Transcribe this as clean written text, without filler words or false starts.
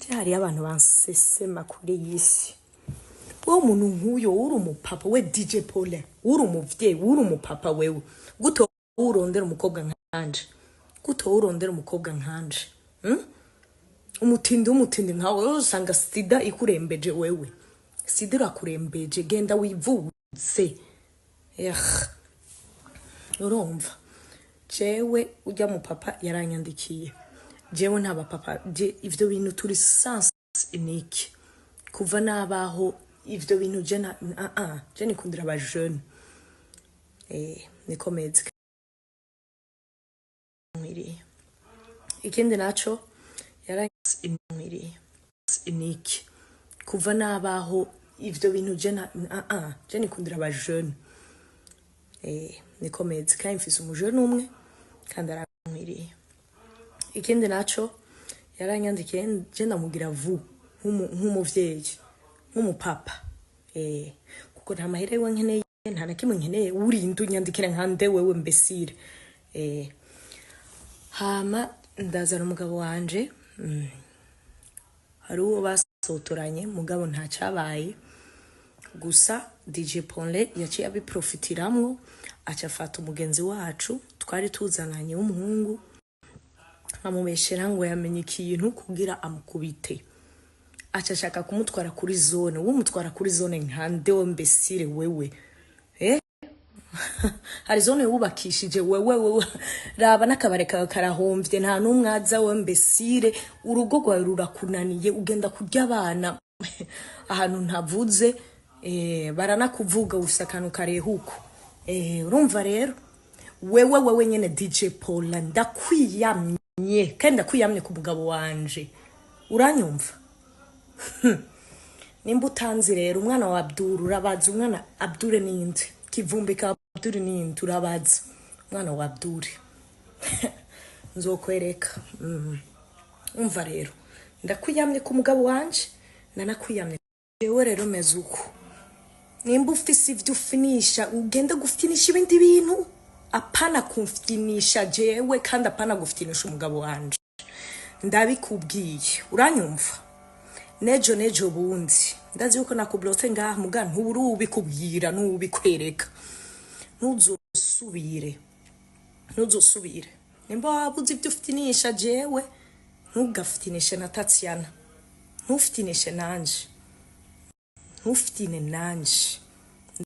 hari abantu bansesema kuri yisi. Wo muntu nkuyo uri umupapa we DJ Paulin, uri umuvyeyi, uri umupapa wewe. Guto urondera umukobwa nkanje. Guto urondera umukobwa nkanje. Umutindi nkawe usanga sida ikurembeje wewe. Sida irakurembeje genda wivuze. Urumva. Jewe ujya mu papa yaranyandikiye. Jewe ntaba papa je ivyo bintu turi sans unique. Kuva nabaho ivyo bintu je nikundira aba jeune. Niko meze. Ikindi naco yaranyandikiye unique. Kuva nabaho ivyo bintu je nikundira aba jeune. Niko meze kandi mfise umujene umwe kandi aramwiriye. Ikindi naco yaranyandikiye je ndamugira vu nk'umuvyeyi nk'umupapa kuko nta mahera yiwe nkeneye nta nakimwe nkeneye urinda unyandikira nkande wewe mbesire. Hama ndazana umugabo wanje hari uwo basotoranye mugabo nta cabaye gusa DJ Paulin yaciye abiprofitiramwo acafata umugenzi wacu twari tuzananye w'umuhungu amubeshera ngo yamenye ikintu kugira amukubite acashaka kumutwara kuri zone mutwara kuri zone nkande wo mbesire wewe hari zone wubakishije wewe raba nakabareka karahomvye nta numwaza wo mbesire urugo rwawe rurakunaniye ugenda kurya abana ahantu ntavuze baranakuvuga usakano karehuko urumva rero wewe nyene DJ Paulin ndakwiyamye kandi ndakwiyamye ku mugabo wanje uranyumva. Nimba utanzi rero umwana wa Abdul urabaza umwana Abdul ninde kivumbi ka Abdul ninde urabaza umwana wa Abdul nzokwereka. Umva rero ndakwiyamye ku mugabo wanje nanakwiyamye jewe rero mezuko nimba ufise ivyo ufinisha ugenda gufinisha ibindi bintu apana kumfinisha jewe kandi apana gufinisha umugabo wanje ndabikubwiye uranyumva. Nejo bundi ndazi yuko nakublote ngaha muga ntubikubwira n'ubikwereka ntuzosubire nimba wabuze ivyo ufinisha jewe ntugafitinishe na Tatiana ntufitinishe nanje ntufitine nanje